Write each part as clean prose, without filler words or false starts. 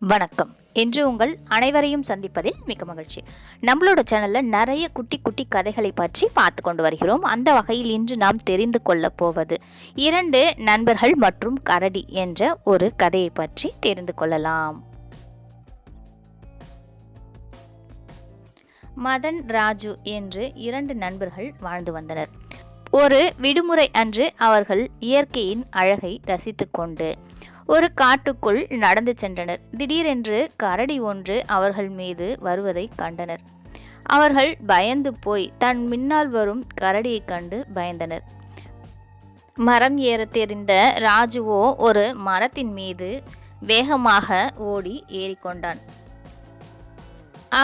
வணக்கம். இன்று உங்கள் அனைவரையும் சந்திப்பதில் மிக்க மகிழ்ச்சி. நம்மளோட சேனல்ல நிறைய குட்டி குட்டி கதைகளை பற்றி பார்த்து கொண்டு வருகிறோம். அந்த வகையில் இன்று நாம் தெரிந்து கொள்ள போவது 2 நண்பர்கள் மற்றும் கரடி என்ற ஒரு கதையை பற்றி தெரிந்து கொள்ளலாம். மதன், ராஜு என்று 2 நண்பர்கள் வாழ்ந்து வந்தனர். ஒரு விடுமுறை அன்று அவர்கள் இயற்கையின் அழகை ரசித்துக் கொண்டு ஒரு காட்டுக்குள் நடந்து சென்றனர். திடீரென்று கரடி ஒன்று அவர்கள் மீது வருவதை கண்டனர். அவர்கள் பயந்து போய் தன் முன்னால் வரும் கரடியை கண்டு பயந்தனர். மரம் ஏற தெரிந்த ராஜுவோ ஒரு மரத்தின் மீது வேகமாக ஓடி ஏறிக்கொண்டான்.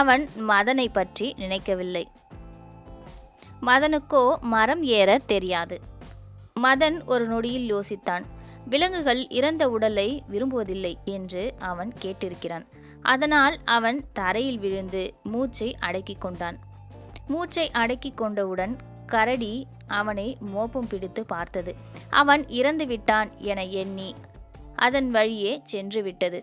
அவன் மதனை பற்றி நினைக்கவில்லை. மதனுக்கோ மரம் ஏற தெரியாது. மதன் ஒரு நொடியில் யோசித்தான். விலங்குகள் இறந்த உடலை விரும்புவதில்லை என்று அவன் கேட்டிருக்கிறான். அதனால் அவன் தரையில் விழுந்து மூச்சை அடக்கிக் கொண்டான். மூச்சை அடக்கிக் கொண்டவுடன் கரடி அவனை மோப்பம் பிடித்து பார்த்தது. அவன் இறந்து விட்டான் என எண்ணி அதன் வழியே சென்று விட்டது.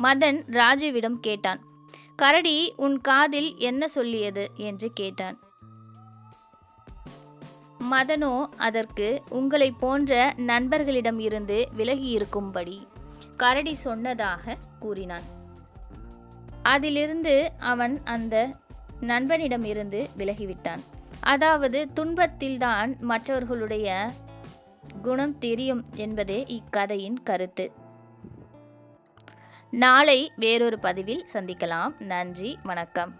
மதன் ராஜுவிடம் கேட்டான். கரடி உன் காதில் என்ன சொல்லியது என்று கேட்டான். மதனோ அதற்கு உங்களை போன்ற நண்பர்களிடம் இருந்து விலகி இருக்கும்படி கரடி சொன்னதாக கூறினான். அதிலிருந்து அவன் அந்த நண்பனிடம் இருந்து விலகிவிட்டான். அதாவது துன்பத்தில்தான் மற்றவர்களுடைய குணம் தெரியும் என்பதே இக்கதையின் கருத்து. நாளை வேறொரு பதிவில் சந்திக்கலாம். நன்றி, வணக்கம்.